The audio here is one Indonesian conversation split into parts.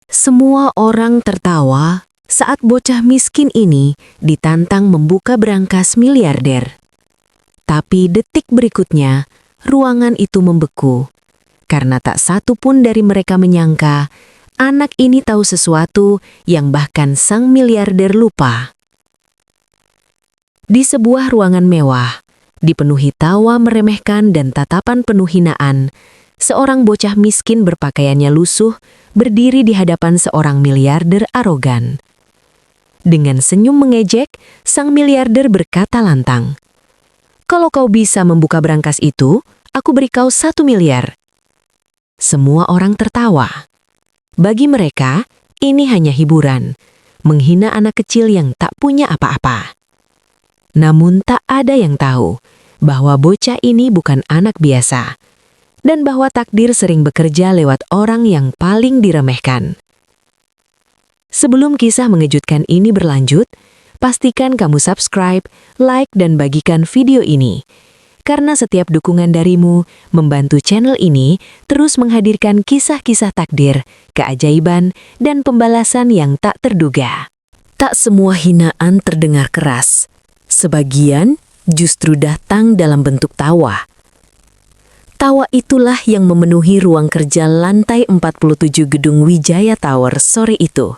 Semua orang tertawa saat bocah miskin ini ditantang membuka brankas miliarder. Tapi detik berikutnya, ruangan itu membeku. Karena tak satu pun dari mereka menyangka, anak ini tahu sesuatu yang bahkan sang miliarder lupa. Di sebuah ruangan mewah, dipenuhi tawa meremehkan dan tatapan penuh hinaan, seorang bocah miskin berpakaiannya lusuh berdiri di hadapan seorang miliarder arogan. Dengan senyum mengejek, sang miliarder berkata lantang, "Kalau kau bisa membuka brankas itu, aku beri kau 1 miliar. Semua orang tertawa. Bagi mereka, ini hanya hiburan, menghina anak kecil yang tak punya apa-apa. Namun tak ada yang tahu bahwa bocah ini bukan anak biasa, dan bahwa takdir sering bekerja lewat orang yang paling diremehkan. Sebelum kisah mengejutkan ini berlanjut, pastikan kamu subscribe, like, dan bagikan video ini. Karena setiap dukungan darimu membantu channel ini terus menghadirkan kisah-kisah takdir, keajaiban, dan pembalasan yang tak terduga. Tak semua hinaan terdengar keras. Sebagian justru datang dalam bentuk tawa. Tawa itulah yang memenuhi ruang kerja lantai 47 gedung Wijaya Tower sore itu.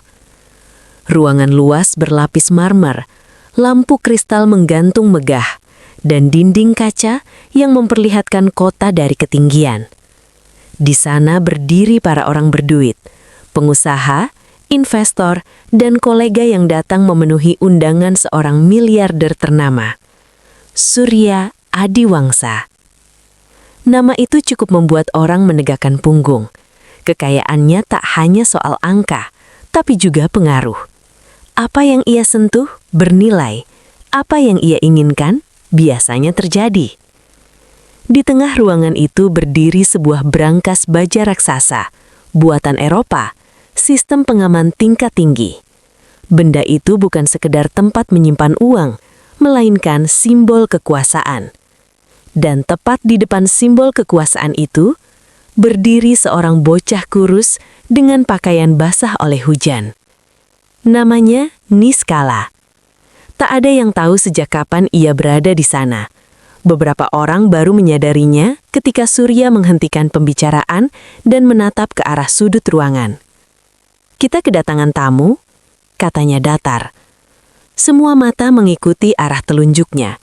Ruangan luas berlapis marmer, lampu kristal menggantung megah, dan dinding kaca yang memperlihatkan kota dari ketinggian. Di sana berdiri para orang berduit, pengusaha, investor, dan kolega yang datang memenuhi undangan seorang miliarder ternama, Surya Adiwangsa. Nama itu cukup membuat orang menegakkan punggung. Kekayaannya tak hanya soal angka, tapi juga pengaruh. Apa yang ia sentuh bernilai, apa yang ia inginkan biasanya terjadi. Di tengah ruangan itu berdiri sebuah brankas baja raksasa, buatan Eropa, sistem pengaman tingkat tinggi. Benda itu bukan sekedar tempat menyimpan uang, melainkan simbol kekuasaan. Dan tepat di depan simbol kekuasaan itu, berdiri seorang bocah kurus dengan pakaian basah oleh hujan. Namanya Niskala. Tak ada yang tahu sejak kapan ia berada di sana. Beberapa orang baru menyadarinya ketika Surya menghentikan pembicaraan dan menatap ke arah sudut ruangan. "Kita kedatangan tamu," katanya datar. Semua mata mengikuti arah telunjuknya.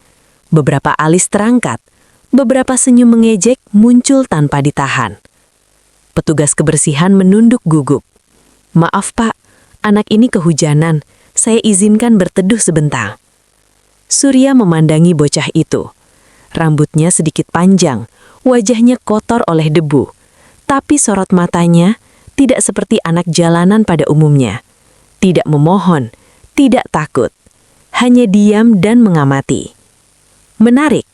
Beberapa alis terangkat, beberapa senyum mengejek muncul tanpa ditahan. Petugas kebersihan menunduk gugup. "Maaf Pak, anak ini kehujanan. Saya izinkan berteduh sebentar." Surya memandangi bocah itu. Rambutnya sedikit panjang, wajahnya kotor oleh debu. Tapi sorot matanya tidak seperti anak jalanan pada umumnya. Tidak memohon, tidak takut. Hanya diam dan mengamati. Menarik.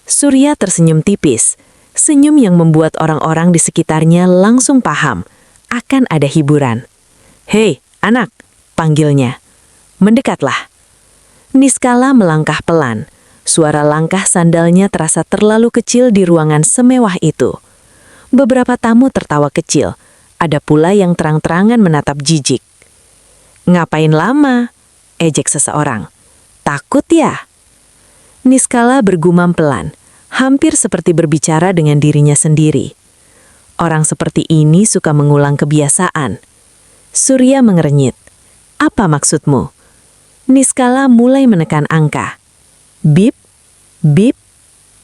Surya tersenyum tipis. Senyum yang membuat orang-orang di sekitarnya langsung paham akan ada hiburan. "Hei, anak," panggilnya. "Mendekatlah." Niskala melangkah pelan. Suara langkah sandalnya terasa terlalu kecil di ruangan semewah itu. Beberapa tamu tertawa kecil. Ada pula yang terang-terangan menatap jijik. "Ngapain lama?" ejek seseorang. "Takut ya?" Niskala bergumam pelan, hampir seperti berbicara dengan dirinya sendiri. Orang seperti ini suka mengulang kebiasaan. Surya mengernyit. "Apa maksudmu?" Niskala mulai menekan angka. Bip, bip,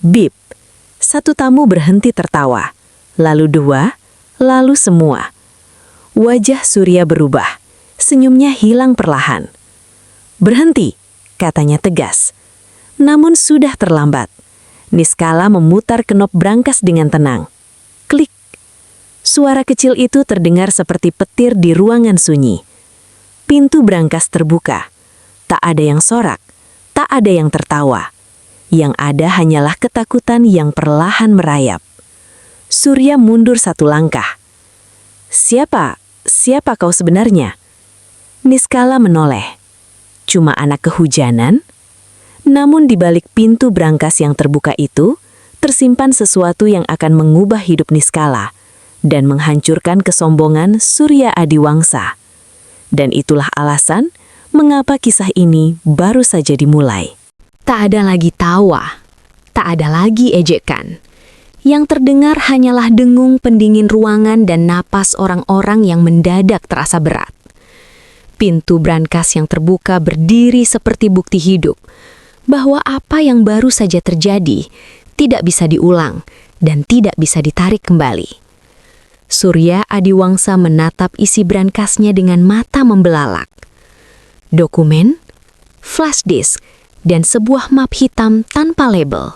bip. Satu tamu berhenti tertawa, lalu dua, lalu semua. Wajah Surya berubah, senyumnya hilang perlahan. "Berhenti," katanya tegas. Namun sudah terlambat. Niskala memutar kenop brankas dengan tenang. Klik. Suara kecil itu terdengar seperti petir di ruangan sunyi. Pintu brankas terbuka. Tak ada yang sorak, tak ada yang tertawa. Yang ada hanyalah ketakutan yang perlahan merayap. Surya mundur satu langkah. Siapa kau sebenarnya?" Niskala menoleh. "Cuma anak kehujanan?" Namun di balik pintu brankas yang terbuka itu, tersimpan sesuatu yang akan mengubah hidup Niskala. dan menghancurkan kesombongan Surya Adiwangsa. Dan itulah alasan mengapa kisah ini baru saja dimulai. Tak ada lagi tawa, tak ada lagi ejekan. Yang terdengar hanyalah dengung pendingin ruangan dan napas orang-orang yang mendadak terasa berat. Pintu brankas yang terbuka berdiri seperti bukti hidup bahwa apa yang baru saja terjadi tidak bisa diulang dan tidak bisa ditarik kembali. Surya Adiwangsa menatap isi brankasnya dengan mata membelalak. Dokumen, flash disk, dan sebuah map hitam tanpa label.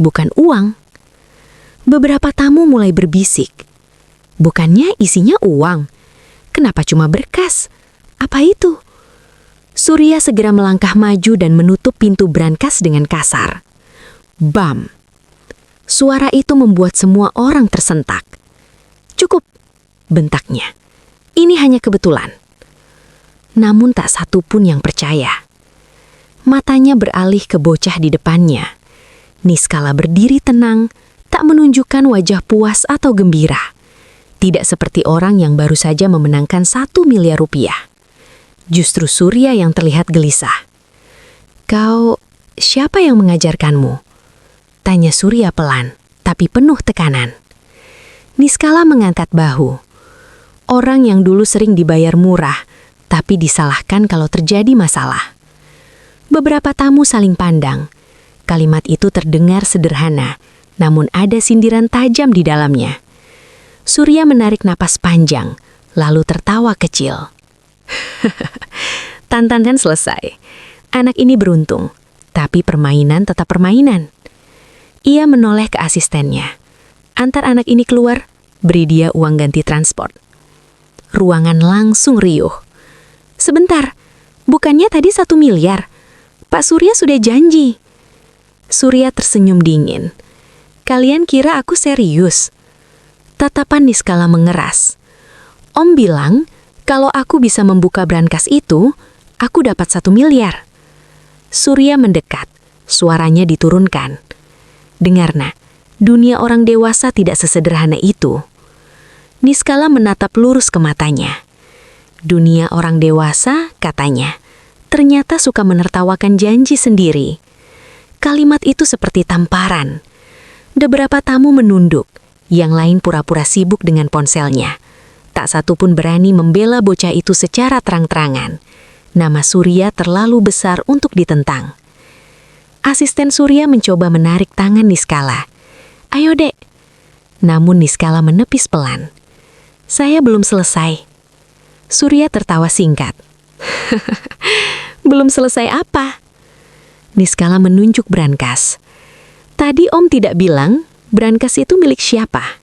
Bukan uang. Beberapa tamu mulai berbisik. Bukannya isinya uang. Kenapa cuma berkas? Apa itu? Surya segera melangkah maju dan menutup pintu brankas dengan kasar. Bam! Suara itu membuat semua orang tersentak. Cukup, bentaknya. Ini hanya kebetulan. Namun tak satu pun yang percaya. Matanya beralih ke bocah di depannya. Niskala berdiri tenang, tak menunjukkan wajah puas atau gembira. Tidak seperti orang yang baru saja memenangkan 1 miliar rupiah. Justru Surya yang terlihat gelisah. Kau, siapa yang mengajarkanmu? Tanya Surya pelan, tapi penuh tekanan. Niskala mengangkat bahu. Orang yang dulu sering dibayar murah, tapi disalahkan kalau terjadi masalah. Beberapa tamu saling pandang. Kalimat itu terdengar sederhana, namun ada sindiran tajam di dalamnya. Surya menarik napas panjang, lalu tertawa kecil. Tantangan selesai. Anak ini beruntung, tapi permainan tetap permainan. Ia menoleh ke asistennya. Antar anak ini keluar, beri dia uang ganti transport. Ruangan langsung riuh. Sebentar, bukannya tadi 1 miliar? Pak Surya sudah janji. Surya tersenyum dingin. Kalian kira aku serius? Tatapan Niskala mengeras. Om bilang, kalau aku bisa membuka brankas itu, aku dapat 1 miliar. Surya mendekat, suaranya diturunkan. Dengar nak, dunia orang dewasa tidak sesederhana itu. Niskala menatap lurus ke matanya. Dunia orang dewasa, katanya, ternyata suka menertawakan janji sendiri. Kalimat itu seperti tamparan. Beberapa tamu menunduk, yang lain pura-pura sibuk dengan ponselnya. Tak satu pun berani membela bocah itu secara terang-terangan. Nama Surya terlalu besar untuk ditentang. Asisten Surya mencoba menarik tangan Niskala. Ayo dek. Namun Niskala menepis pelan. Saya belum selesai. Surya tertawa singkat. Belum selesai apa? Niskala menunjuk brankas. Tadi Om tidak bilang brankas itu milik siapa?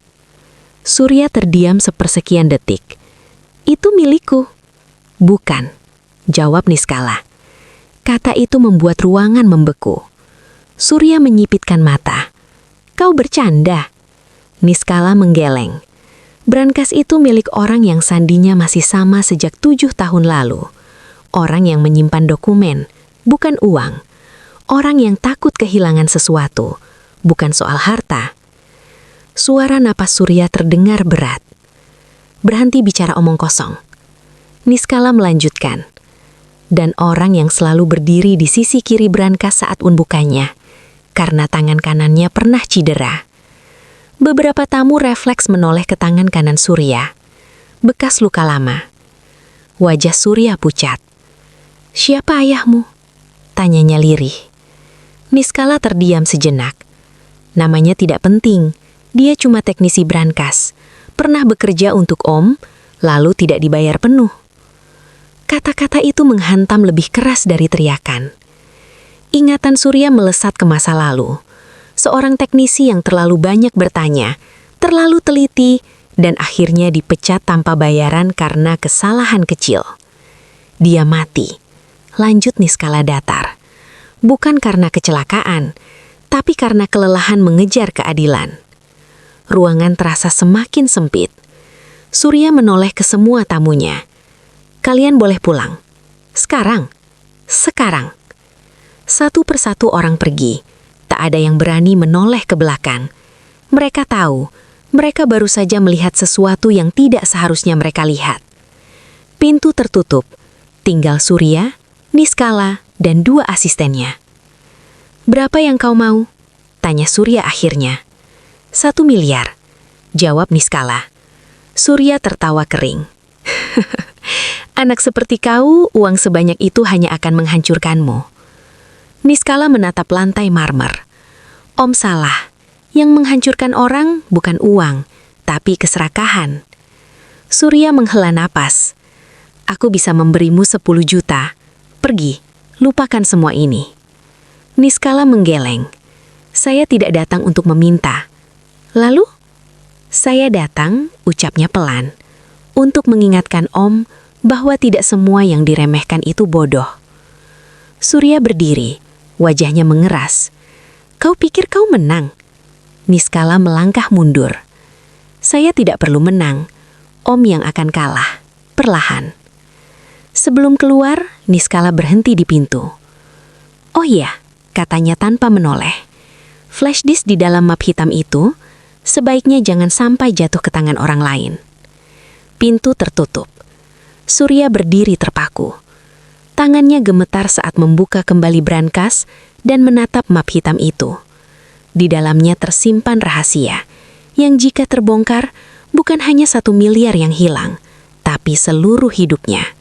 Surya terdiam sepersekian detik. Itu milikku. Bukan, jawab Niskala. Kata itu membuat ruangan membeku. Surya menyipitkan mata. Kau bercanda? Niskala menggeleng. Brankas itu milik orang yang sandinya masih sama sejak 7 tahun lalu. Orang yang menyimpan dokumen, bukan uang. Orang yang takut kehilangan sesuatu, bukan soal harta. Suara napas Surya terdengar berat. Berhenti bicara omong kosong. Niskala melanjutkan. Dan orang yang selalu berdiri di sisi kiri brankas saat unbukannya, karena tangan kanannya pernah cedera. Beberapa tamu refleks menoleh ke tangan kanan Surya. Bekas luka lama. Wajah Surya pucat. Siapa ayahmu? Tanyanya lirih. Niskala terdiam sejenak. Namanya tidak penting, dia cuma teknisi brankas. Pernah bekerja untuk Om, lalu tidak dibayar penuh. Kata-kata itu menghantam lebih keras dari teriakan. Ingatan Surya melesat ke masa lalu. Seorang teknisi yang terlalu banyak bertanya, terlalu teliti, dan akhirnya dipecat tanpa bayaran karena kesalahan kecil. Dia mati. Lanjut Niskala datar. Bukan karena kecelakaan, tapi karena kelelahan mengejar keadilan. Ruangan terasa semakin sempit. Surya menoleh ke semua tamunya. Kalian boleh pulang. Sekarang. Sekarang. Satu persatu orang pergi. Tak ada yang berani menoleh ke belakang. Mereka tahu Mereka baru saja melihat sesuatu yang tidak seharusnya mereka lihat. Pintu tertutup, tinggal Surya, Niskala, dan 2 asistennya. "Berapa yang kau mau?" tanya Surya akhirnya. "1 miliar, jawab Niskala. Surya tertawa kering. "Anak seperti kau, uang sebanyak itu hanya akan menghancurkanmu." Niskala menatap lantai marmer. "Om salah. Yang menghancurkan orang bukan uang, tapi keserakahan." Surya menghela napas. "Aku bisa memberimu 10 juta. Pergi, lupakan semua ini." Niskala menggeleng. "Saya tidak datang untuk meminta." "Lalu?" "Saya datang," ucapnya pelan, "untuk mengingatkan Om bahwa tidak semua yang diremehkan itu bodoh." Surya berdiri, wajahnya mengeras. "Kau pikir kau menang?" Niskala melangkah mundur. "Saya tidak perlu menang. Om yang akan kalah, perlahan." Sebelum keluar, Niskala berhenti di pintu. "Oh iya," katanya tanpa menoleh. "Flash disk di dalam map hitam itu, sebaiknya jangan sampai jatuh ke tangan orang lain." Pintu tertutup. Surya berdiri terpaku. Tangannya gemetar saat membuka kembali brankas dan menatap map hitam itu. Di dalamnya tersimpan rahasia, yang jika terbongkar, bukan hanya 1 miliar yang hilang, tapi seluruh hidupnya.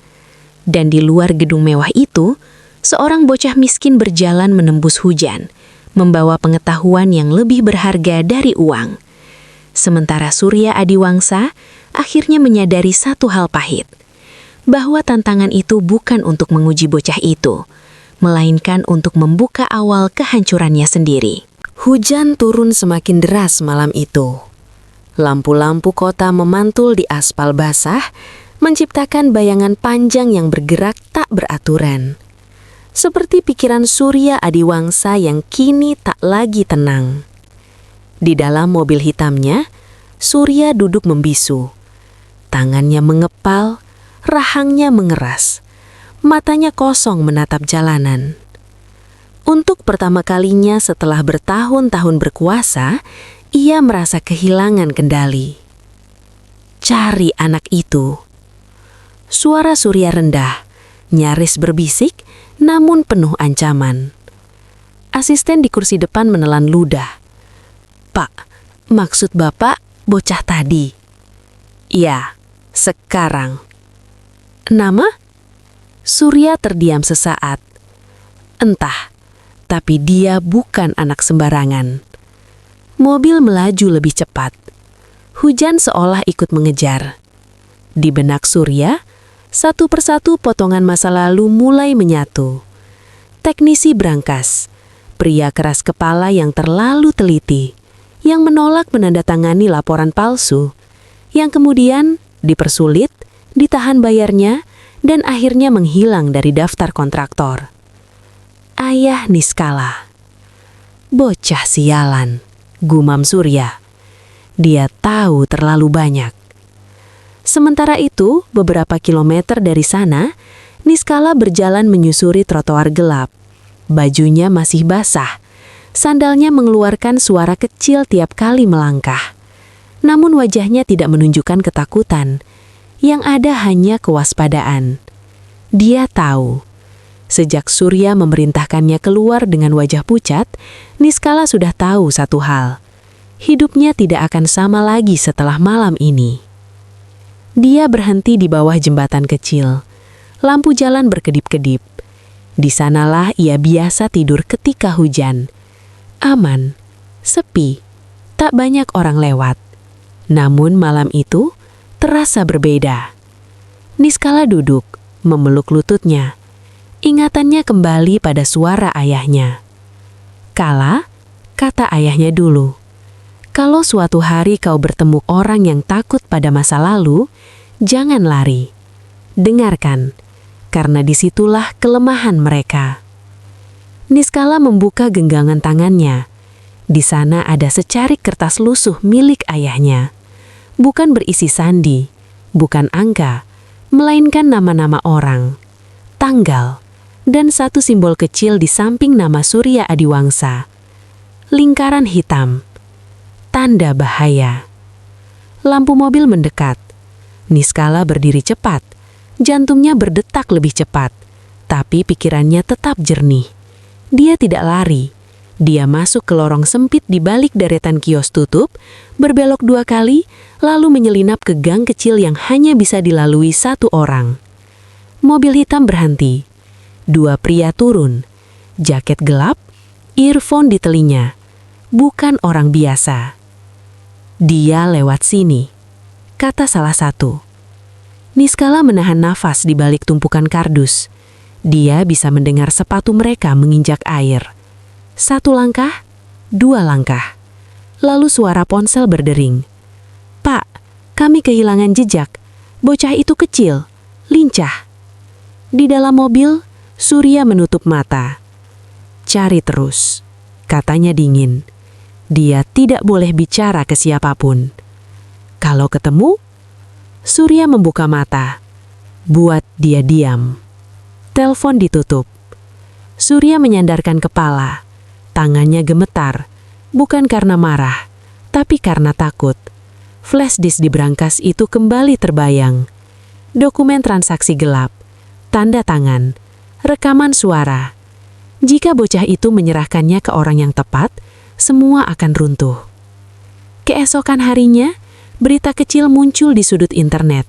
Dan di luar gedung mewah itu, seorang bocah miskin berjalan menembus hujan, membawa pengetahuan yang lebih berharga dari uang. Sementara Surya Adiwangsa akhirnya menyadari satu hal pahit, bahwa tantangan itu bukan untuk menguji bocah itu, melainkan untuk membuka awal kehancurannya sendiri. Hujan turun semakin deras malam itu. Lampu-lampu kota memantul di aspal basah, menciptakan bayangan panjang yang bergerak tak beraturan. Seperti pikiran Surya Adiwangsa yang kini tak lagi tenang. Di dalam mobil hitamnya, Surya duduk membisu. Tangannya mengepal, rahangnya mengeras. Matanya kosong menatap jalanan. Untuk pertama kalinya setelah bertahun-tahun berkuasa, ia merasa kehilangan kendali. "Cari anak itu." Suara Surya rendah, nyaris berbisik, namun penuh ancaman. Asisten di kursi depan menelan ludah. "Pak, maksud Bapak bocah tadi?" "Ya, sekarang." "Nama?" Surya terdiam sesaat. "Entah, tapi dia bukan anak sembarangan." Mobil melaju lebih cepat. Hujan seolah ikut mengejar. Di benak Surya, satu persatu potongan masa lalu mulai menyatu. Teknisi brankas, pria keras kepala yang terlalu teliti, yang menolak menandatangani laporan palsu, yang kemudian dipersulit, ditahan bayarnya, dan akhirnya menghilang dari daftar kontraktor. Ayah Niskala. "Bocah sialan," gumam Surya. "Dia tahu terlalu banyak." Sementara itu, beberapa kilometer dari sana, Niskala berjalan menyusuri trotoar gelap. Bajunya masih basah. Sandalnya mengeluarkan suara kecil tiap kali melangkah. Namun wajahnya tidak menunjukkan ketakutan. Yang ada hanya kewaspadaan. Dia tahu. Sejak Surya memerintahkannya keluar dengan wajah pucat, Niskala sudah tahu satu hal. Hidupnya tidak akan sama lagi setelah malam ini. Dia berhenti di bawah jembatan kecil. Lampu jalan berkedip-kedip. Di sanalah ia biasa tidur ketika hujan. Aman, sepi, tak banyak orang lewat. Namun malam itu terasa berbeda. Niskala duduk, memeluk lututnya. Ingatannya kembali pada suara ayahnya. "Kala," kata ayahnya dulu, "kalau suatu hari kau bertemu orang yang takut pada masa lalu, jangan lari. Dengarkan, karena disitulah kelemahan mereka." Niskala membuka genggaman tangannya. Di sana ada secarik kertas lusuh milik ayahnya. Bukan berisi sandi, bukan angka, melainkan nama-nama orang, tanggal, dan satu simbol kecil di samping nama Surya Adiwangsa. Lingkaran hitam. Tanda bahaya. Lampu mobil mendekat. Niskala berdiri cepat. Jantungnya berdetak lebih cepat. Tapi pikirannya tetap jernih. Dia tidak lari. Dia masuk ke lorong sempit di balik deretan kios tutup, berbelok 2 kali, lalu menyelinap ke gang kecil yang hanya bisa dilalui 1 orang. Mobil hitam berhenti. 2 pria turun. Jaket gelap, earphone di telinga. Bukan orang biasa. "Dia lewat sini," kata salah satu. Niskala menahan nafas di balik tumpukan kardus. Dia bisa mendengar sepatu mereka menginjak air. 1 langkah, 2 langkah. Lalu suara ponsel berdering. "Pak, kami kehilangan jejak. Bocah itu kecil, lincah." Di dalam mobil, Surya menutup mata. "Cari terus," katanya dingin. Dia tidak boleh bicara ke siapapun. Kalau ketemu, Surya membuka mata. Buat dia diam. Telepon ditutup. Surya menyandarkan kepala. Tangannya gemetar, bukan karena marah, tapi karena takut. Flash disk di brankas itu kembali terbayang. Dokumen transaksi gelap, tanda tangan, rekaman suara. Jika bocah itu menyerahkannya ke orang yang tepat, semua akan runtuh. Keesokan harinya, berita kecil muncul di sudut internet.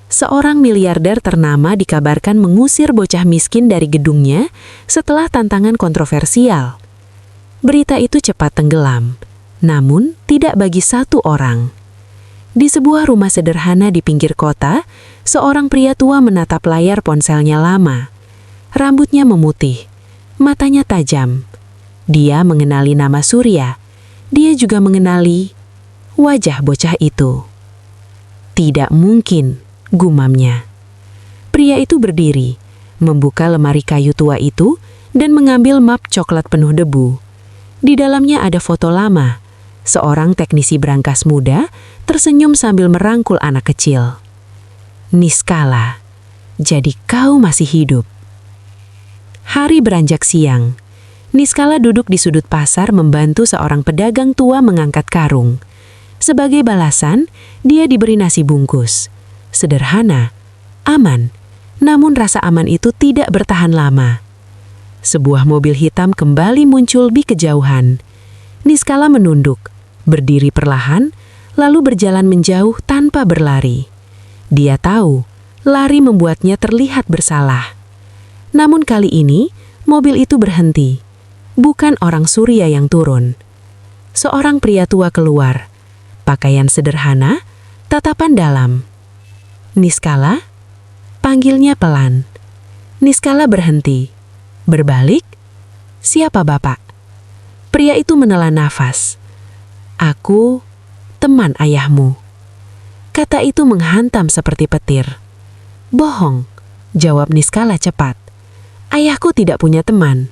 Seorang miliarder ternama dikabarkan mengusir bocah miskin dari gedungnya setelah tantangan kontroversial. Berita itu cepat tenggelam, namun tidak bagi 1 orang. Di sebuah rumah sederhana di pinggir kota, seorang pria tua menatap layar ponselnya lama. Rambutnya memutih, matanya tajam. Dia mengenali nama Surya. Dia juga mengenali wajah bocah itu. "Tidak mungkin," gumamnya. Pria itu berdiri, membuka lemari kayu tua itu, dan mengambil map coklat penuh debu. Di dalamnya ada foto lama. Seorang teknisi brankas muda tersenyum sambil merangkul anak kecil. "Niskala, jadi kau masih hidup." Hari beranjak siang. Niskala duduk di sudut pasar membantu seorang pedagang tua mengangkat karung. Sebagai balasan, dia diberi nasi bungkus. Sederhana, aman, namun rasa aman itu tidak bertahan lama. Sebuah mobil hitam kembali muncul di kejauhan. Niskala menunduk, berdiri perlahan, lalu berjalan menjauh tanpa berlari. Dia tahu, lari membuatnya terlihat bersalah. Namun kali ini, mobil itu berhenti. Bukan orang Surya yang turun. Seorang pria tua keluar. Pakaian sederhana, tatapan dalam. "Niskala?" Panggilnya pelan. Niskala berhenti. Berbalik, "Siapa Bapak?" Pria itu menelan nafas. "Aku, teman ayahmu." Kata itu menghantam seperti petir. "Bohong," jawab Niskala cepat. "Ayahku tidak punya teman."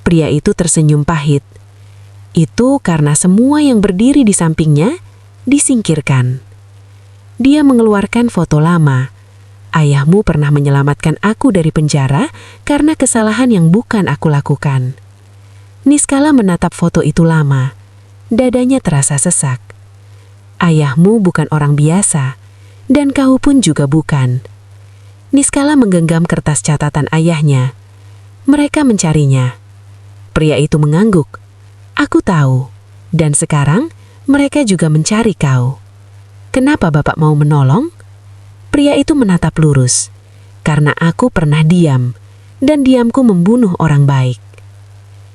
Pria itu tersenyum pahit. Itu karena semua yang berdiri di sampingnya disingkirkan. Dia mengeluarkan foto lama. "Ayahmu pernah menyelamatkan aku dari penjara karena kesalahan yang bukan aku lakukan." Niskala menatap foto itu lama. Dadanya terasa sesak. "Ayahmu bukan orang biasa, dan kau pun juga bukan." Niskala menggenggam kertas catatan ayahnya. "Mereka mencarinya." Pria itu mengangguk. "Aku tahu, dan sekarang mereka juga mencari kau. Kenapa Bapak mau menolong?" Pria itu menatap lurus. "Karena aku pernah diam, dan diamku membunuh orang baik."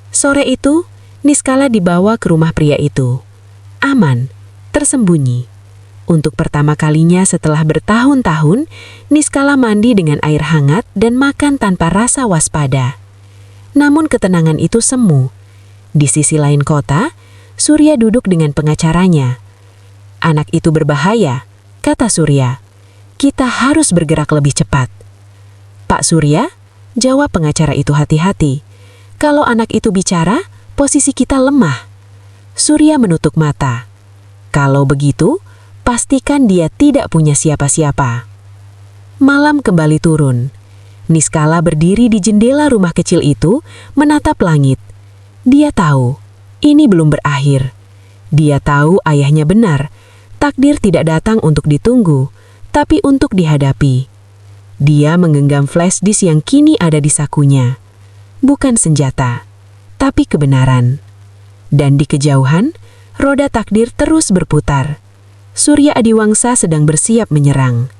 Sore itu, Niskala dibawa ke rumah pria itu. Aman, tersembunyi. Untuk pertama kalinya setelah bertahun-tahun, Niskala mandi dengan air hangat dan makan tanpa rasa waspada. Namun ketenangan itu semu. Di sisi lain kota, Surya duduk dengan pengacaranya. "Anak itu berbahaya," kata Surya. "Kita harus bergerak lebih cepat." "Pak Surya," jawab pengacara itu hati-hati. "Kalau anak itu bicara, posisi kita lemah." Surya menutup mata. "Kalau begitu, pastikan dia tidak punya siapa-siapa." Malam kembali turun. Niskala berdiri di jendela rumah kecil itu, menatap langit. Dia tahu, ini belum berakhir. Dia tahu ayahnya benar, Takdir tidak datang untuk ditunggu, tapi untuk dihadapi. Dia menggenggam flash disk yang kini ada di sakunya. Bukan senjata, tapi kebenaran. Dan di kejauhan, roda takdir terus berputar. Surya Adiwangsa sedang bersiap menyerang.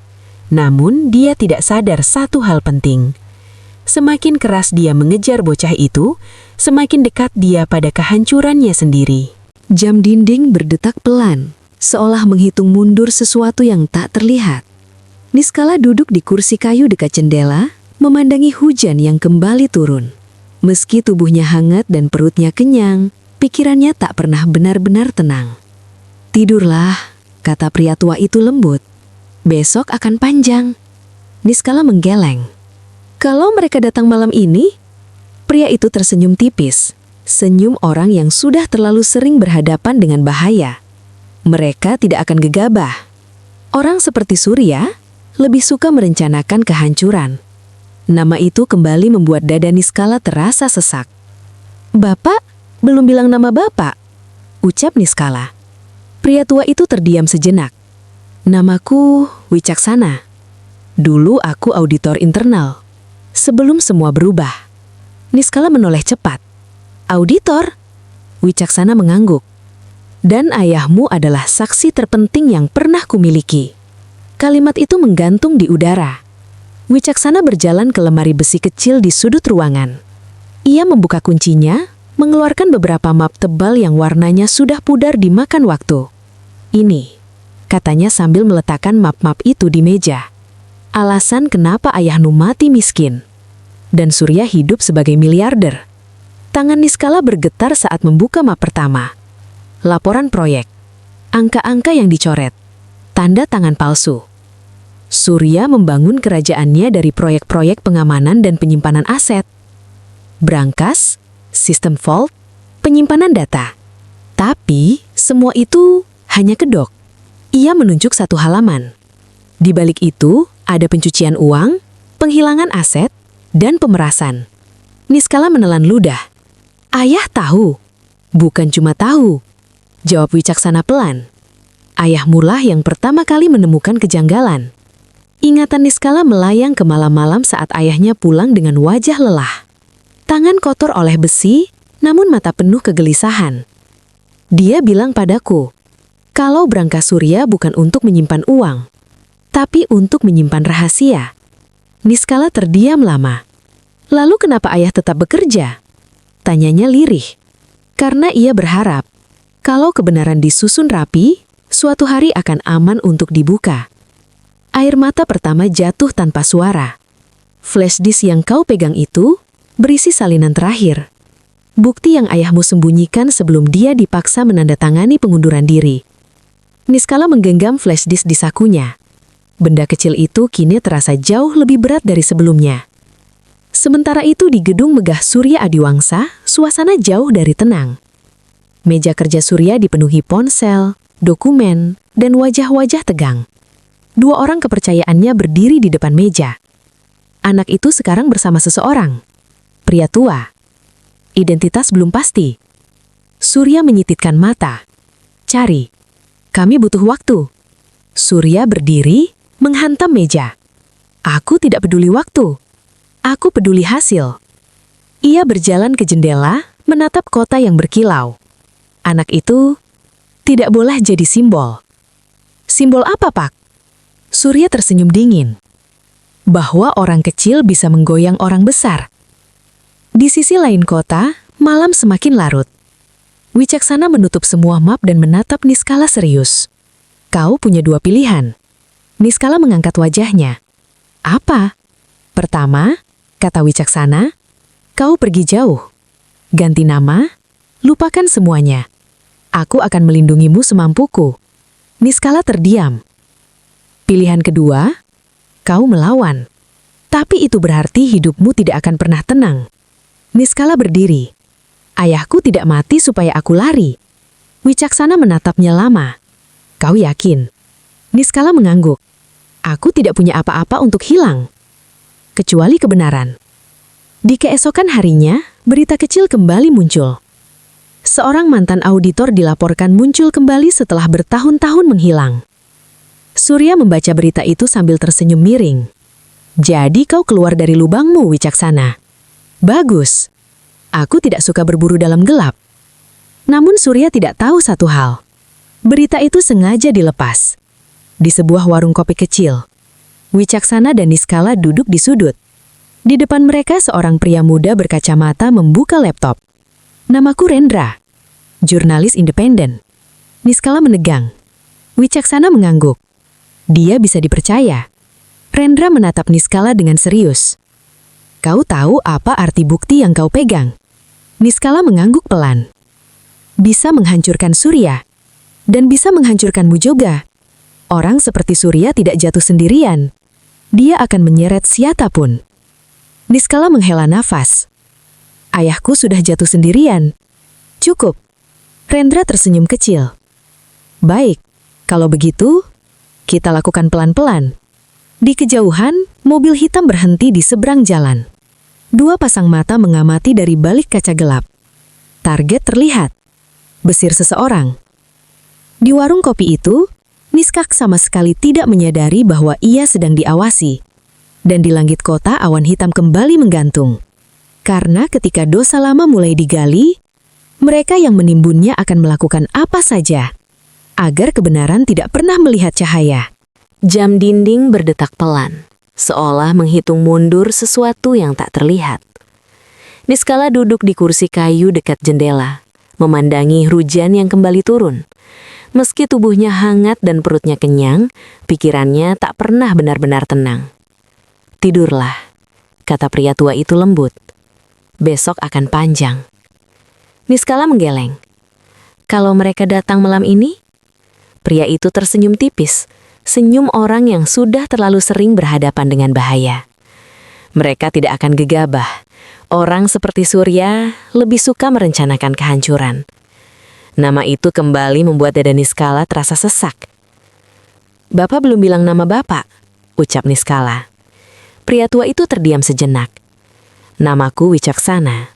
Namun dia tidak sadar satu hal penting. Semakin keras dia mengejar bocah itu, semakin dekat dia pada kehancurannya sendiri. Jam dinding berdetak pelan, seolah menghitung mundur sesuatu yang tak terlihat. Niskala duduk di kursi kayu dekat jendela, memandangi hujan yang kembali turun. Meski tubuhnya hangat dan perutnya kenyang, pikirannya tak pernah benar-benar tenang. "Tidurlah," kata pria tua itu lembut. "Besok akan panjang." Niskala menggeleng. "Kalau mereka datang malam ini?" Pria itu tersenyum tipis, senyum orang yang sudah terlalu sering berhadapan dengan bahaya. "Mereka tidak akan gegabah. Orang seperti Surya lebih suka merencanakan kehancuran." Nama itu kembali membuat dada Niskala terasa sesak. "Bapak belum bilang nama Bapak," ucap Niskala. Pria tua itu terdiam sejenak. "Namaku Wicaksana. Dulu aku auditor internal. Sebelum semua berubah." Niskala menoleh cepat. "Auditor?" Wicaksana mengangguk. "Dan ayahmu adalah saksi terpenting yang pernah kumiliki." Kalimat itu menggantung di udara. Wicaksana berjalan ke lemari besi kecil di sudut ruangan. Ia membuka kuncinya, mengeluarkan beberapa map tebal yang warnanya sudah pudar dimakan waktu. "Ini," katanya sambil meletakkan map-map itu di meja. "Alasan kenapa ayahmu mati miskin. Dan Surya hidup sebagai miliarder." Tangan Niskala bergetar saat membuka map pertama. Laporan proyek. Angka-angka yang dicoret. Tanda tangan palsu. Surya membangun kerajaannya dari proyek-proyek pengamanan dan penyimpanan aset. Brankas, sistem vault, penyimpanan data. Tapi semua itu hanya kedok. Ia menunjuk satu halaman. Di balik itu ada pencucian uang, penghilangan aset, dan pemerasan. Niskala menelan ludah. "Ayah tahu." "Bukan cuma tahu," jawab Wicaksana pelan. "Ayahmu lah yang pertama kali menemukan kejanggalan." Ingatan Niskala melayang ke malam-malam saat ayahnya pulang dengan wajah lelah. Tangan kotor oleh besi, namun mata penuh kegelisahan. "Dia bilang padaku, kalau brankas Surya bukan untuk menyimpan uang, tapi untuk menyimpan rahasia." Niskala terdiam lama. "Lalu kenapa ayah tetap bekerja?" tanyanya lirih. Karena ia berharap, kalau kebenaran disusun rapi, suatu hari akan aman untuk dibuka. Air mata pertama jatuh tanpa suara. Flash disk yang kau pegang itu berisi salinan terakhir. Bukti yang ayahmu sembunyikan sebelum dia dipaksa menandatangani pengunduran diri. Niskala menggenggam flash disk di sakunya. Benda kecil itu kini terasa jauh lebih berat dari sebelumnya. Sementara itu di gedung megah Surya Adiwangsa, suasana jauh dari tenang. Meja kerja Surya dipenuhi ponsel, dokumen, dan wajah-wajah tegang. 2 orang kepercayaannya berdiri di depan meja. Anak itu sekarang bersama seseorang. Pria tua. Identitas belum pasti. Surya menyititkan mata. "Cari. Kami butuh waktu." Surya berdiri, menghantam meja. "Aku tidak peduli waktu. Aku peduli hasil." Ia berjalan ke jendela, menatap kota yang berkilau. Anak itu tidak boleh jadi simbol. "Simbol apa, Pak?" Surya tersenyum dingin. "Bahwa orang kecil bisa menggoyang orang besar." Di sisi lain kota, malam semakin larut. Wicaksana menutup semua map dan menatap Niskala serius. "Kau punya 2 pilihan." Niskala mengangkat wajahnya. "Apa?" "Pertama," kata Wicaksana, "kau pergi jauh. Ganti nama, lupakan semuanya. Aku akan melindungimu semampuku." Niskala terdiam. "Pilihan kedua, kau melawan. Tapi itu berarti hidupmu tidak akan pernah tenang." Niskala berdiri. "Ayahku tidak mati supaya aku lari." Wicaksana menatapnya lama. "Kau yakin?" Niskala mengangguk. "Aku tidak punya apa-apa untuk hilang. Kecuali kebenaran." Di keesokan harinya, berita kecil kembali muncul. Seorang mantan auditor dilaporkan muncul kembali setelah bertahun-tahun menghilang. Surya membaca berita itu sambil tersenyum miring. Jadi kau keluar dari lubangmu, Wicaksana. Bagus. Aku tidak suka berburu dalam gelap. Namun Surya tidak tahu satu hal. Berita itu sengaja dilepas. Di sebuah warung kopi kecil, Wicaksana dan Niskala duduk di sudut. Di depan mereka seorang pria muda berkacamata membuka laptop. Namaku Rendra, jurnalis independen. Niskala menegang. Wicaksana mengangguk. Dia bisa dipercaya. Rendra menatap Niskala dengan serius. Kau tahu apa arti bukti yang kau pegang? Niskala mengangguk pelan. Bisa menghancurkan Surya. Dan bisa menghancurkanmu juga. Orang seperti Surya tidak jatuh sendirian. Dia akan menyeret siapapun. Niskala menghela nafas. Ayahku sudah jatuh sendirian. Cukup. Rendra tersenyum kecil. Baik, kalau begitu, kita lakukan pelan-pelan. Di kejauhan, mobil hitam berhenti di seberang jalan. Dua pasang mata mengamati dari balik kaca gelap. Target terlihat. Besir seseorang. Di warung kopi itu, Niskak sama sekali tidak menyadari bahwa ia sedang diawasi. Dan di langit kota awan hitam kembali menggantung. Karena ketika dosa lama mulai digali, mereka yang menimbunnya akan melakukan apa saja agar kebenaran tidak pernah melihat cahaya. Jam dinding berdetak pelan, seolah menghitung mundur sesuatu yang tak terlihat. Niskala duduk di kursi kayu dekat jendela, memandangi hujan yang kembali turun. Meski tubuhnya hangat dan perutnya kenyang, pikirannya tak pernah benar-benar tenang. Tidurlah, kata pria tua itu lembut. Besok akan panjang. Niskala menggeleng. Kalau mereka datang malam ini? Pria itu tersenyum tipis, senyum orang yang sudah terlalu sering berhadapan dengan bahaya. Mereka tidak akan gegabah. Orang seperti Surya lebih suka merencanakan kehancuran. Nama itu kembali membuat dada Niskala terasa sesak. Bapak belum bilang nama Bapak, ucap Niskala. Pria tua itu terdiam sejenak. Namaku Wicaksana.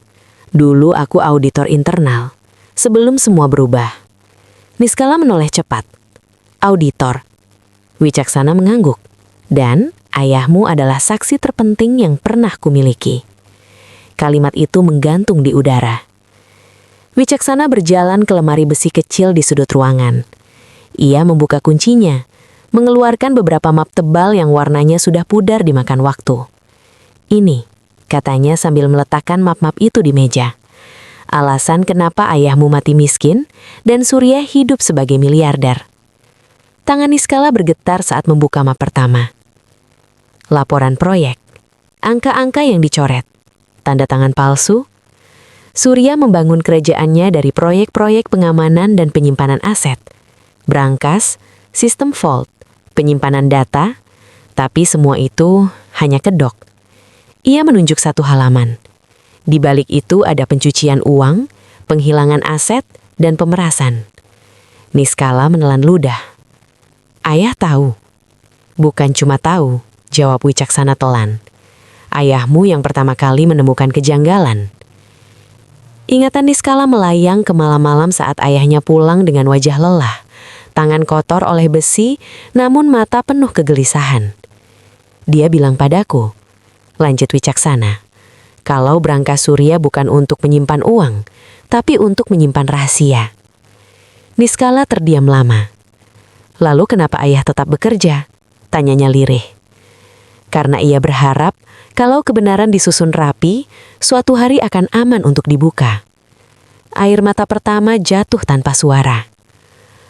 Dulu aku auditor internal, sebelum semua berubah. Niskala menoleh cepat. Auditor. Wicaksana mengangguk. Dan ayahmu adalah saksi terpenting yang pernah kumiliki. Kalimat itu menggantung di udara. Wicaksana berjalan ke lemari besi kecil di sudut ruangan. Ia membuka kuncinya, mengeluarkan beberapa map tebal yang warnanya sudah pudar dimakan waktu. Ini, katanya sambil meletakkan map-map itu di meja. Alasan kenapa ayahmu mati miskin dan Surya hidup sebagai miliarder. Tangan Niskala bergetar saat membuka map pertama. Laporan proyek. Angka-angka yang dicoret. Tanda tangan palsu. Surya membangun kerajaannya dari proyek-proyek pengamanan dan penyimpanan aset. Brankas, sistem vault, penyimpanan data. Tapi semua itu hanya kedok. Ia menunjuk satu halaman. Di balik itu ada pencucian uang, penghilangan aset, dan pemerasan. Niskala menelan ludah. Ayah tahu. Bukan cuma tahu, jawab Wicaksana telan. Ayahmu yang pertama kali menemukan kejanggalan. Ingatan Niskala melayang ke malam-malam saat ayahnya pulang dengan wajah lelah. Tangan kotor oleh besi, namun mata penuh kegelisahan. Dia bilang padaku, lanjut Wicaksana, kalau brankas Surya bukan untuk menyimpan uang, tapi untuk menyimpan rahasia. Niskala terdiam lama. Lalu kenapa ayah tetap bekerja? Tanyanya lirih. Karena ia berharap kalau kebenaran disusun rapi, suatu hari akan aman untuk dibuka. Air mata pertama jatuh tanpa suara.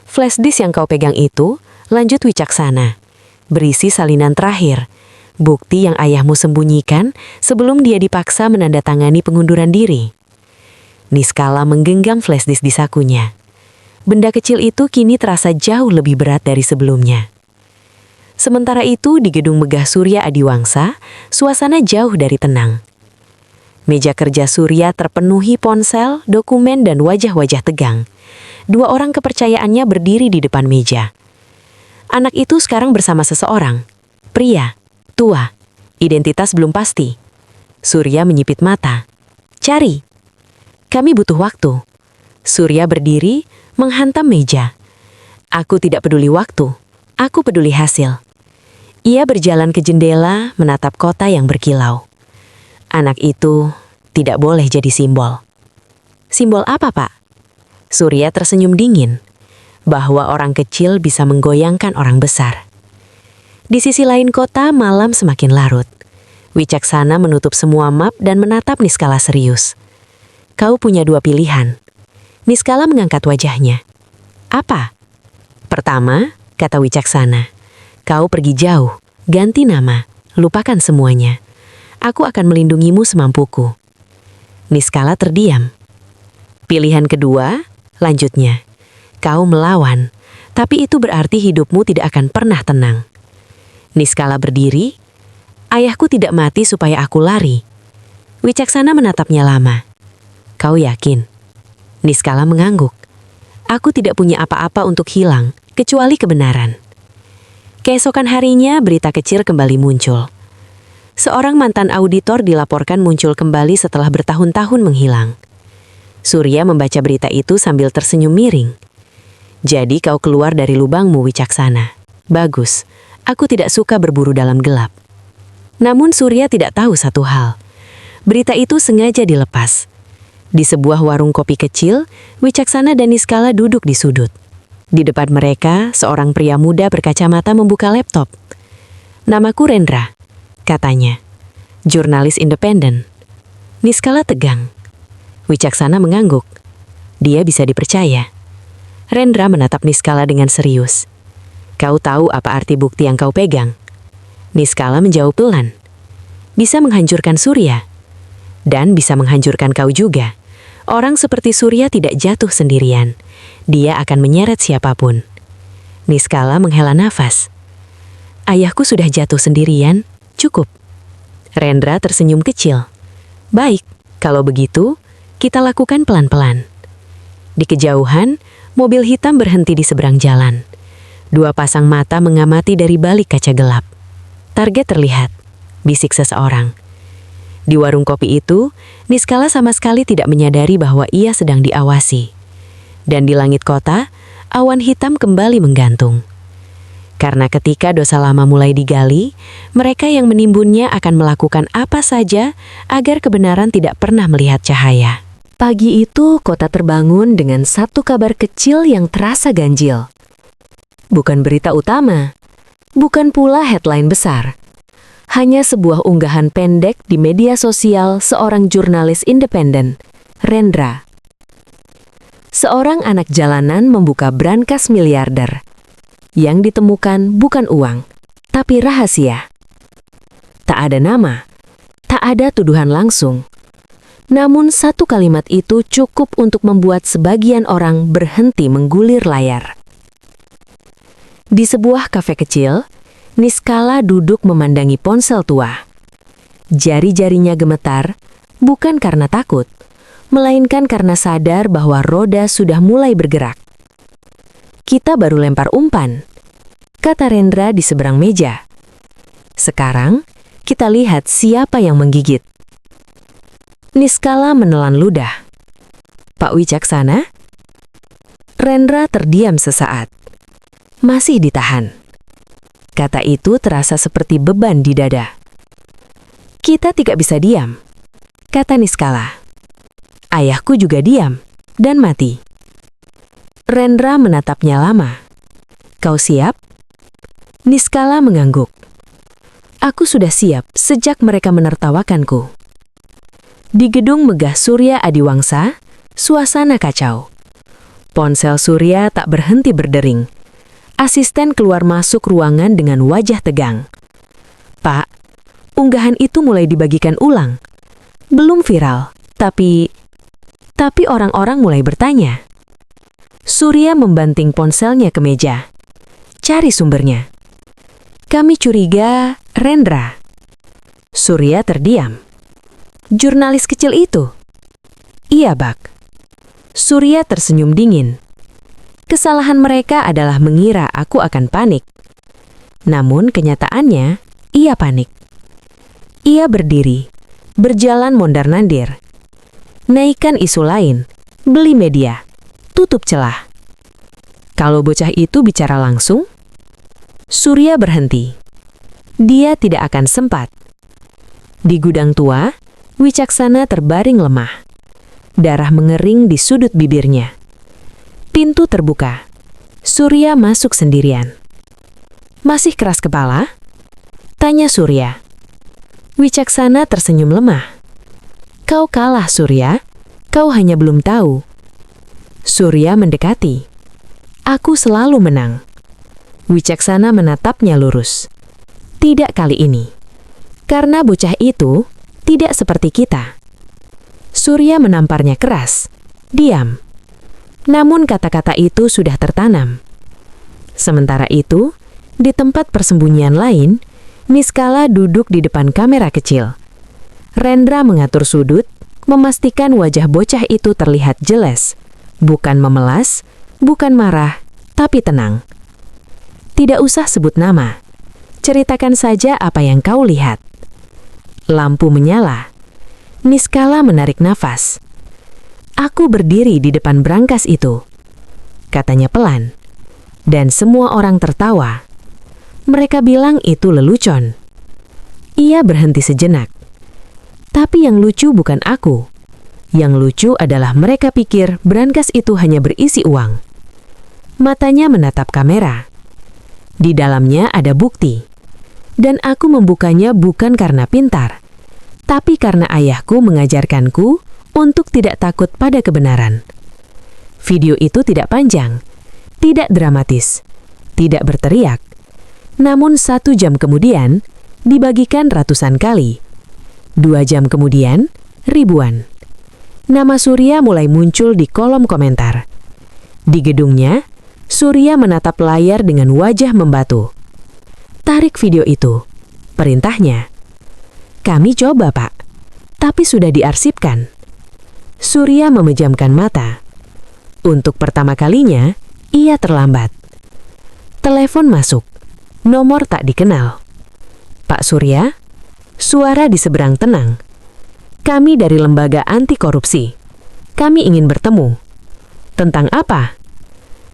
Flash disk yang kau pegang itu, lanjut Wicaksana, berisi salinan terakhir, bukti yang ayahmu sembunyikan sebelum dia dipaksa menandatangani pengunduran diri. Niskala menggenggam flash disk di sakunya. Benda kecil itu kini terasa jauh lebih berat dari sebelumnya. Sementara itu di gedung megah Surya Adiwangsa, suasana jauh dari tenang. Meja kerja Surya terpenuhi ponsel, dokumen, dan wajah-wajah tegang. Dua orang kepercayaannya berdiri di depan meja. Anak itu sekarang bersama seseorang. Pria, tua, identitas belum pasti. Surya menyipit mata. Cari. Kami butuh waktu. Surya berdiri, menghantam meja. Aku tidak peduli waktu, aku peduli hasil. Ia berjalan ke jendela, menatap kota yang berkilau. Anak itu tidak boleh jadi simbol. Simbol apa, Pak? Surya tersenyum dingin, bahwa orang kecil bisa menggoyangkan orang besar. Di sisi lain kota, malam semakin larut. Wicaksana menutup semua map dan menatap Niskala serius. Kau punya dua pilihan. Niskala mengangkat wajahnya. Apa? Pertama, kata Wicaksana, kau pergi jauh, ganti nama, lupakan semuanya. Aku akan melindungimu semampuku. Niskala terdiam. Pilihan kedua, lanjutnya, kau melawan, tapi itu berarti hidupmu tidak akan pernah tenang. Niskala berdiri. Ayahku tidak mati supaya aku lari. Wicaksana menatapnya lama. Kau yakin? Niskala mengangguk. Aku tidak punya apa-apa untuk hilang, kecuali kebenaran. Keesokan harinya, berita kecil kembali muncul. Seorang mantan auditor dilaporkan muncul kembali setelah bertahun-tahun menghilang. Surya membaca berita itu sambil tersenyum miring. Jadi kau keluar dari lubangmu, Wicaksana. Bagus, aku tidak suka berburu dalam gelap. Namun Surya tidak tahu satu hal. Berita itu sengaja dilepas. Di sebuah warung kopi kecil, Wicaksana dan Niskala duduk di sudut. Di depan mereka, seorang pria muda berkacamata membuka laptop. Namaku Rendra, katanya. Jurnalis independen. Niskala tegang. Wicaksana mengangguk. Dia bisa dipercaya. Rendra menatap Niskala dengan serius. Kau tahu apa arti bukti yang kau pegang? Niskala menjawab pelan. Bisa menghancurkan Surya. Dan bisa menghancurkan kau juga. Orang seperti Surya tidak jatuh sendirian. Dia akan menyeret siapapun. Niskala menghela nafas. Ayahku sudah jatuh sendirian, cukup. Rendra tersenyum kecil. Baik, kalau begitu, kita lakukan pelan-pelan. Di kejauhan, mobil hitam berhenti di seberang jalan. Dua pasang mata mengamati dari balik kaca gelap. Target terlihat, bisik seseorang. Di warung kopi itu, Niskala sama sekali tidak menyadari bahwa ia sedang diawasi. Dan di langit kota, awan hitam kembali menggantung. Karena ketika dosa lama mulai digali, mereka yang menimbunnya akan melakukan apa saja agar kebenaran tidak pernah melihat cahaya. Pagi itu, kota terbangun dengan satu kabar kecil yang terasa ganjil. Bukan berita utama, bukan pula headline besar. Hanya sebuah unggahan pendek di media sosial seorang jurnalis independen, Rendra. Seorang anak jalanan membuka brankas miliarder. Yang ditemukan bukan uang, tapi rahasia. Tak ada nama, tak ada tuduhan langsung. Namun satu kalimat itu cukup untuk membuat sebagian orang berhenti menggulir layar. Di sebuah kafe kecil, Niskala duduk memandangi ponsel tua. Jari-jarinya gemetar, bukan karena takut, melainkan karena sadar bahwa roda sudah mulai bergerak. Kita baru lempar umpan, kata Rendra di seberang meja. Sekarang, kita lihat siapa yang menggigit. Niskala menelan ludah. Pak Wicaksana? Rendra terdiam sesaat. Masih ditahan. Kata itu terasa seperti beban di dada. Kita tidak bisa diam, kata Niskala. Ayahku juga diam dan mati. Rendra menatapnya lama. Kau siap? Niskala mengangguk. Aku sudah siap sejak mereka menertawakanku. Di gedung megah Surya Adiwangsa, suasana kacau. Ponsel Surya tak berhenti berdering. Asisten keluar masuk ruangan dengan wajah tegang. Pak, unggahan itu mulai dibagikan ulang. Belum viral, tapi orang-orang mulai bertanya. Surya membanting ponselnya ke meja. Cari sumbernya. Kami curiga Rendra. Surya terdiam. Jurnalis kecil itu? Iya, Bak. Surya tersenyum dingin. Kesalahan mereka adalah mengira aku akan panik. Namun kenyataannya, ia panik. Ia berdiri, berjalan mondar-mandir. Naikkan isu lain, beli media, tutup celah. Kalau bocah itu bicara langsung, Surya berhenti. Dia tidak akan sempat. Di gudang tua, Wicaksana terbaring lemah. Darah mengering di sudut bibirnya. Pintu terbuka. Surya masuk sendirian. "Masih keras kepala?" tanya Surya. Wicaksana tersenyum lemah. "Kau kalah, Surya. Kau hanya belum tahu." Surya mendekati. "Aku selalu menang." Wicaksana menatapnya lurus. "Tidak kali ini. Karena bocah itu tidak seperti kita." Surya menamparnya keras. "Diam." Namun kata-kata itu sudah tertanam. Sementara itu, di tempat persembunyian lain, Niskala duduk di depan kamera kecil. Rendra mengatur sudut, memastikan wajah bocah itu terlihat jelas. Bukan memelas, bukan marah, tapi tenang. "Tidak usah sebut nama. Ceritakan saja apa yang kau lihat." Lampu menyala. Niskala menarik nafas. "Aku berdiri di depan brankas itu," katanya pelan. Dan semua orang tertawa. Mereka bilang itu lelucon. Ia berhenti sejenak. "Tapi yang lucu bukan aku. Yang lucu adalah mereka pikir brankas itu hanya berisi uang." Matanya menatap kamera. "Di dalamnya ada bukti. Dan aku membukanya bukan karena pintar, tapi karena ayahku mengajarkanku untuk tidak takut pada kebenaran." Video itu tidak panjang, tidak dramatis, tidak berteriak. Namun 1 jam kemudian, dibagikan ratusan kali. 2 jam kemudian, ribuan. Nama Surya mulai muncul di kolom komentar. Di gedungnya, Surya menatap layar dengan wajah membatu. "Tarik video itu," perintahnya. "Kami coba, Pak. Tapi sudah diarsipkan." Surya memejamkan mata. Untuk pertama kalinya, ia terlambat. Telepon masuk. Nomor tak dikenal. "Pak Surya?" Suara di seberang tenang. "Kami dari Lembaga Anti Korupsi. Kami ingin bertemu." "Tentang apa?"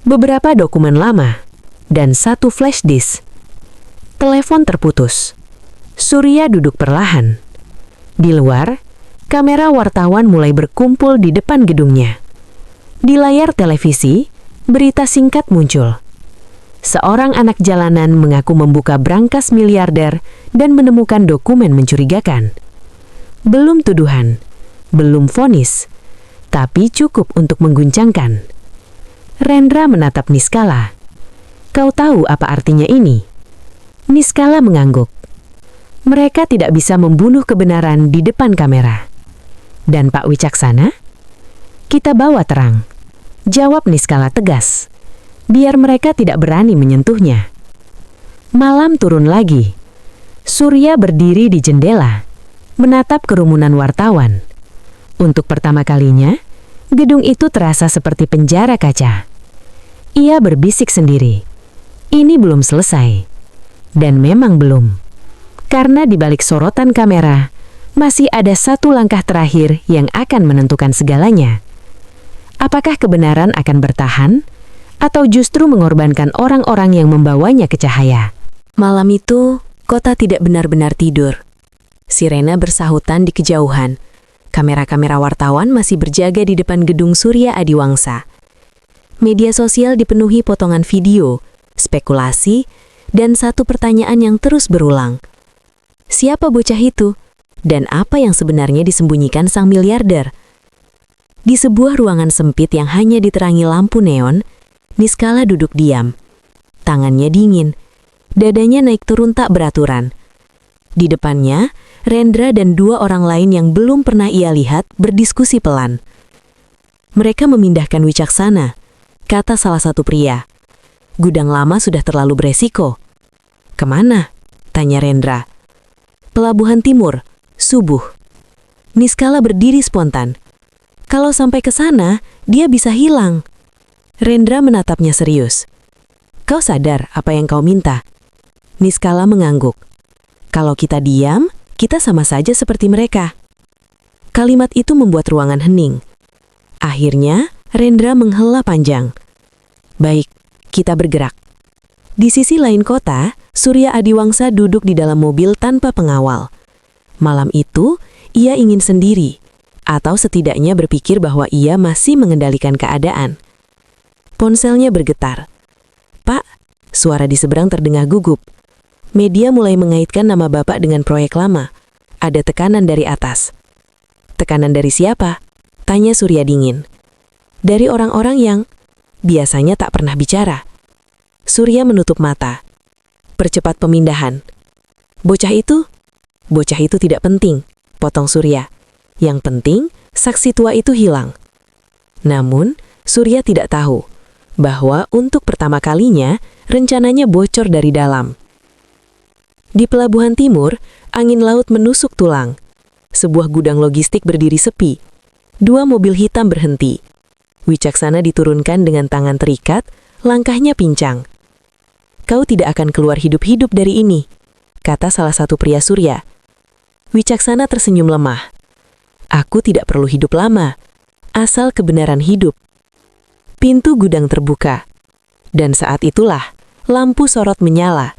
"Beberapa dokumen lama dan 1 flash disk." Telepon terputus. Surya duduk perlahan. Di luar, kamera wartawan mulai berkumpul di depan gedungnya. Di layar televisi, berita singkat muncul. Seorang anak jalanan mengaku membuka brankas miliarder dan menemukan dokumen mencurigakan. Belum tuduhan, belum vonis, tapi cukup untuk mengguncangkan. Rendra menatap Niskala. "Kau tahu apa artinya ini?" Niskala mengangguk. "Mereka tidak bisa membunuh kebenaran di depan kamera." "Dan Pak Wicaksana?" "Kita bawa terang," jawab Niskala tegas. "Biar mereka tidak berani menyentuhnya." Malam turun lagi. Surya berdiri di jendela, menatap kerumunan wartawan. Untuk pertama kalinya, gedung itu terasa seperti penjara kaca. Ia berbisik sendiri. Ini belum selesai. Dan memang belum. Karena di balik sorotan kamera, masih ada 1 langkah terakhir yang akan menentukan segalanya. Apakah kebenaran akan bertahan, atau justru mengorbankan orang-orang yang membawanya ke cahaya? Malam itu, kota tidak benar-benar tidur. Sirena bersahutan di kejauhan. Kamera-kamera wartawan masih berjaga di depan gedung Surya Adiwangsa. Media sosial dipenuhi potongan video, spekulasi, dan 1 pertanyaan yang terus berulang. Siapa bocah itu? Dan apa yang sebenarnya disembunyikan sang miliarder? Di sebuah ruangan sempit yang hanya diterangi lampu neon, Niskala duduk diam. Tangannya dingin, dadanya naik turun tak beraturan. Di depannya, Rendra dan 2 orang lain yang belum pernah ia lihat berdiskusi pelan. "Mereka memindahkan Wicaksana," kata salah satu pria. "Gudang lama sudah terlalu beresiko." "Kemana?" tanya Rendra. "Pelabuhan Timur, subuh." Niskala berdiri spontan. "Kalau sampai ke sana, dia bisa hilang." Rendra menatapnya serius. "Kau sadar apa yang kau minta?" Niskala mengangguk. "Kalau kita diam, kita sama saja seperti mereka." Kalimat itu membuat ruangan hening. Akhirnya, Rendra menghela panjang. Baik, kita bergerak. Di sisi lain kota, Surya Adiwangsa duduk di dalam mobil tanpa pengawal. Malam itu, ia ingin sendiri, atau setidaknya berpikir bahwa ia masih mengendalikan keadaan. Ponselnya bergetar. Pak, suara di seberang terdengar gugup. Media mulai mengaitkan nama Bapak dengan proyek lama. Ada tekanan dari atas. Tekanan dari siapa? Tanya Surya dingin. Dari orang-orang yang biasanya tak pernah bicara. Surya menutup mata. Percepat pemindahan. Bocah itu tidak penting, potong Surya. Yang penting, saksi tua itu hilang. Namun, Surya tidak tahu bahwa untuk pertama kalinya, rencananya bocor dari dalam. Di pelabuhan timur, angin laut menusuk tulang. Sebuah gudang logistik berdiri sepi. 2 mobil hitam berhenti. Wicaksana diturunkan dengan tangan terikat, langkahnya pincang. Kau tidak akan keluar hidup-hidup dari ini, kata salah satu pria Surya. Wicaksana tersenyum lemah. Aku tidak perlu hidup lama, asal kebenaran hidup. Pintu gudang terbuka. Dan saat itulah, lampu sorot menyala.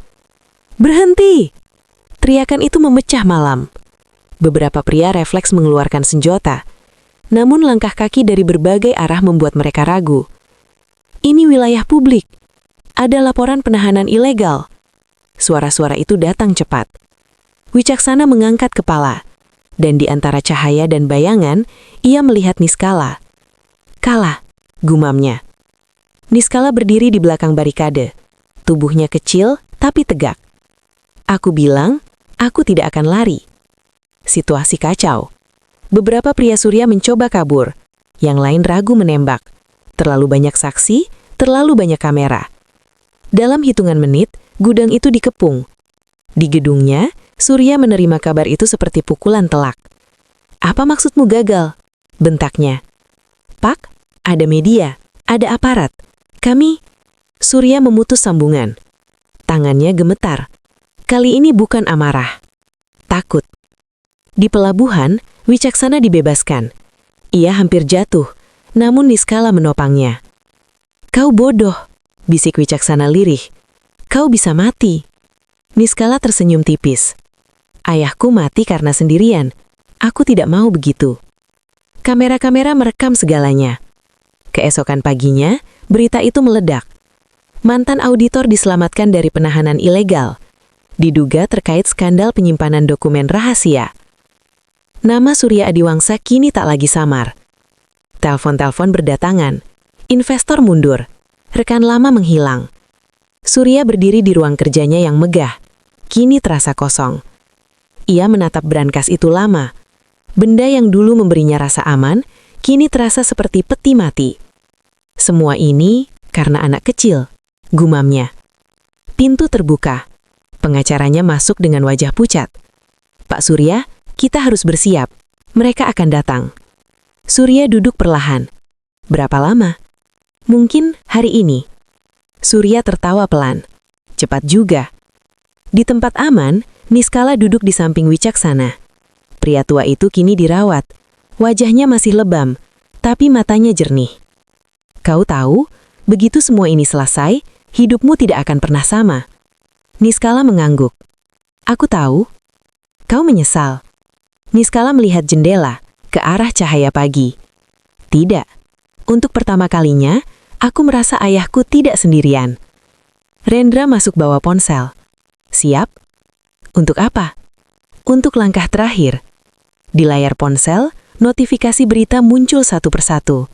Berhenti! Teriakan itu memecah malam. Beberapa pria refleks mengeluarkan senjata. Namun langkah kaki dari berbagai arah membuat mereka ragu. Ini wilayah publik. Ada laporan penahanan ilegal. Suara-suara itu datang cepat. Wicaksana mengangkat kepala. Dan di antara cahaya dan bayangan, ia melihat Niskala. Kala, gumamnya. Niskala berdiri di belakang barikade. Tubuhnya kecil, tapi tegak. Aku bilang, aku tidak akan lari. Situasi kacau. Beberapa pria Surya mencoba kabur. Yang lain ragu menembak. Terlalu banyak saksi, terlalu banyak kamera. Dalam hitungan menit, gudang itu dikepung. Di gedungnya, Surya menerima kabar itu seperti pukulan telak. Apa maksudmu gagal? Bentaknya. Pak, ada media, ada aparat. Kami... Surya memutus sambungan. Tangannya gemetar. Kali ini bukan amarah. Takut. Di pelabuhan, Wicaksana dibebaskan. Ia hampir jatuh, namun Niskala menopangnya. Kau bodoh, bisik Wicaksana lirih. Kau bisa mati. Niskala tersenyum tipis. Ayahku mati karena sendirian. Aku tidak mau begitu. Kamera-kamera merekam segalanya. Keesokan paginya, berita itu meledak. Mantan auditor diselamatkan dari penahanan ilegal. Diduga terkait skandal penyimpanan dokumen rahasia. Nama Surya Adiwangsa kini tak lagi samar. Telepon-telepon berdatangan. Investor mundur. Rekan lama menghilang. Surya berdiri di ruang kerjanya yang megah. Kini terasa kosong. Ia menatap brankas itu lama. Benda yang dulu memberinya rasa aman, kini terasa seperti peti mati. Semua ini karena anak kecil, gumamnya. Pintu terbuka. Pengacaranya masuk dengan wajah pucat. Pak Surya, kita harus bersiap. Mereka akan datang. Surya duduk perlahan. Berapa lama? Mungkin hari ini. Surya tertawa pelan. Cepat juga. Di tempat aman, Niskala duduk di samping Wicaksana. Pria tua itu kini dirawat. Wajahnya masih lebam, tapi matanya jernih. Kau tahu, begitu semua ini selesai, hidupmu tidak akan pernah sama. Niskala mengangguk. Aku tahu. Kau menyesal. Niskala melihat jendela, ke arah cahaya pagi. Tidak. Untuk pertama kalinya, aku merasa ayahku tidak sendirian. Rendra masuk bawa ponsel. Siap? Untuk apa? Untuk langkah terakhir. Di layar ponsel, notifikasi berita muncul satu persatu.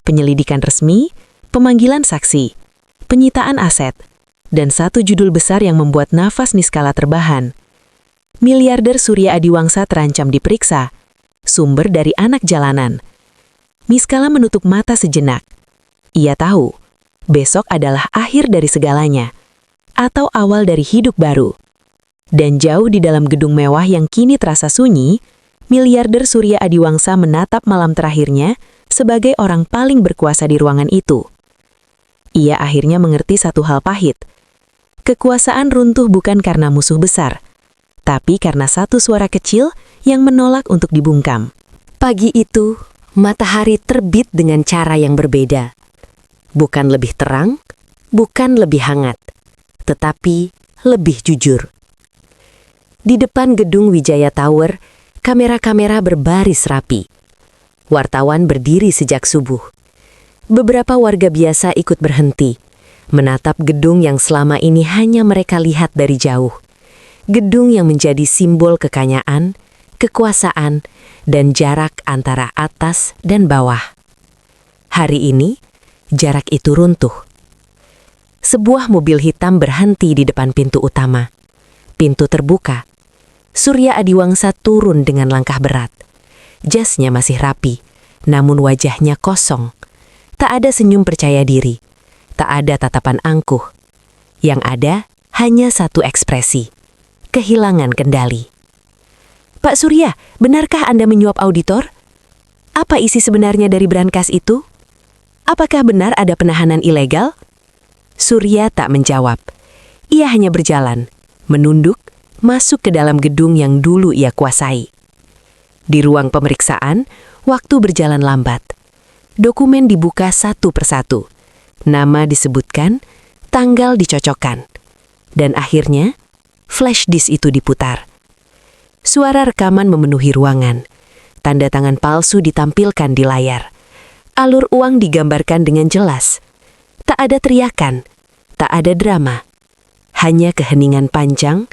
Penyelidikan resmi, pemanggilan saksi, penyitaan aset, dan satu judul besar yang membuat nafas Niskala terbahan. Miliarder Surya Adiwangsa terancam diperiksa. Sumber dari anak jalanan. Niskala menutup mata sejenak. Ia tahu, besok adalah akhir dari segalanya. Atau awal dari hidup baru. Dan jauh di dalam gedung mewah yang kini terasa sunyi, miliarder Surya Adiwangsa menatap malam terakhirnya sebagai orang paling berkuasa di ruangan itu. Ia akhirnya mengerti satu hal pahit. Kekuasaan runtuh bukan karena musuh besar, tapi karena satu suara kecil yang menolak untuk dibungkam. Pagi itu, Matahari terbit dengan cara yang berbeda. Bukan lebih terang, bukan lebih hangat, tetapi lebih jujur. Di depan gedung Wijaya Tower, kamera-kamera berbaris rapi. Wartawan berdiri sejak subuh. Beberapa warga biasa ikut berhenti, menatap gedung yang selama ini hanya mereka lihat dari jauh. Gedung yang menjadi simbol kekayaan, kekuasaan, dan jarak antara atas dan bawah. Hari ini, jarak itu runtuh. Sebuah mobil hitam berhenti di depan pintu utama. Pintu terbuka. Surya Adiwangsa turun dengan langkah berat. Jasnya masih rapi, namun wajahnya kosong. Tak ada senyum percaya diri. Tak ada tatapan angkuh. Yang ada hanya satu ekspresi. Kehilangan kendali. Pak Surya, benarkah Anda menyuap auditor? Apa isi sebenarnya dari brankas itu? Apakah benar ada penahanan ilegal? Surya tak menjawab. Ia hanya berjalan, menunduk, masuk ke dalam gedung yang dulu ia kuasai. Di ruang pemeriksaan, waktu berjalan lambat. Dokumen dibuka satu persatu. Nama disebutkan, tanggal dicocokkan. Dan akhirnya, flash disk itu diputar. Suara rekaman memenuhi ruangan. Tanda tangan palsu ditampilkan di layar. Alur uang digambarkan dengan jelas. Tak ada teriakan, tak ada drama. Hanya keheningan panjang,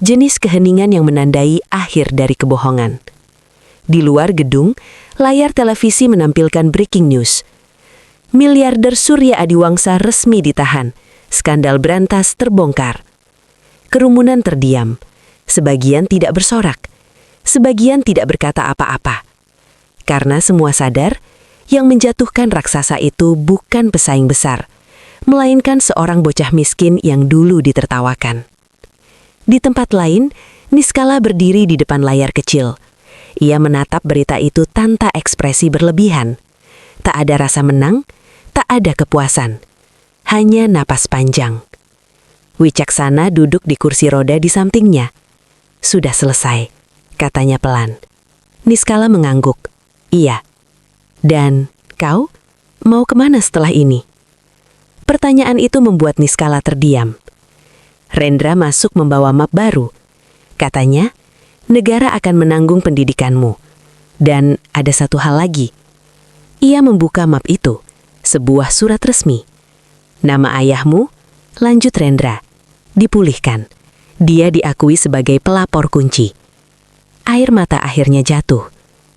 jenis keheningan yang menandai akhir dari kebohongan. Di luar gedung, layar televisi menampilkan breaking news. Miliarder Surya Adiwangsa resmi ditahan. Skandal berantas terbongkar. Kerumunan terdiam. Sebagian tidak bersorak, sebagian tidak berkata apa-apa. Karena semua sadar, yang menjatuhkan raksasa itu bukan pesaing besar, melainkan seorang bocah miskin yang dulu ditertawakan. Di tempat lain, Niskala berdiri di depan layar kecil. Ia menatap berita itu tanpa ekspresi berlebihan. Tak ada rasa menang, tak ada kepuasan. Hanya napas panjang. Wicaksana duduk di kursi roda di sampingnya. Sudah selesai, katanya pelan. Niskala mengangguk. Iya. Dan kau mau kemana setelah ini? Pertanyaan itu membuat Niskala terdiam. Rendra masuk membawa map baru. Katanya, negara akan menanggung pendidikanmu. Dan ada satu hal lagi. Ia membuka map itu, sebuah surat resmi. Nama ayahmu, lanjut Rendra, dipulihkan. Dia diakui sebagai pelapor kunci. Air mata akhirnya jatuh,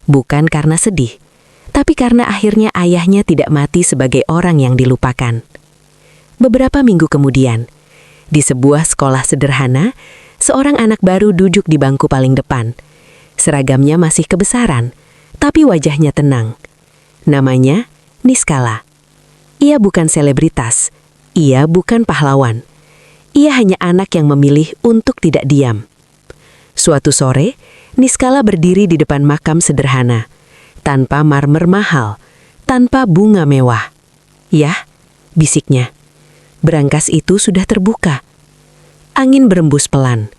bukan karena sedih, tapi karena akhirnya ayahnya tidak mati sebagai orang yang dilupakan. Beberapa minggu kemudian, di sebuah sekolah sederhana, seorang anak baru duduk di bangku paling depan. Seragamnya masih kebesaran, tapi wajahnya tenang. Namanya Niskala. Ia bukan selebritas, ia bukan pahlawan. Ia hanya anak yang memilih untuk tidak diam. Suatu sore, Niskala berdiri di depan makam sederhana, tanpa marmer mahal, tanpa bunga mewah. Yah, bisiknya. Brankas itu sudah terbuka. Angin berembus pelan,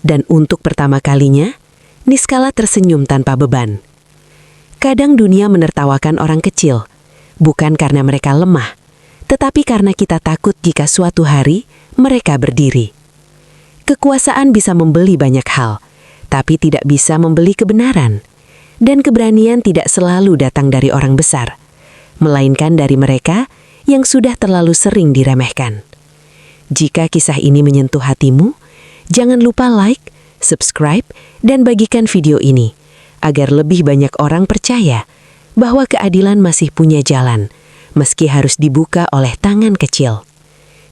dan untuk pertama kalinya, Niskala tersenyum tanpa beban. Kadang dunia menertawakan orang kecil, bukan karena mereka lemah, tetapi karena kita takut jika suatu hari mereka berdiri. Kekuasaan bisa membeli banyak hal, tapi tidak bisa membeli kebenaran. Dan keberanian tidak selalu datang dari orang besar, melainkan dari mereka yang sudah terlalu sering diremehkan. Jika kisah ini menyentuh hatimu, jangan lupa like, subscribe, dan bagikan video ini, agar lebih banyak orang percaya bahwa keadilan masih punya jalan, meski harus dibuka oleh tangan kecil.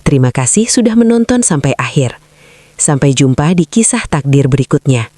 Terima kasih sudah menonton sampai akhir. Sampai jumpa di kisah takdir berikutnya.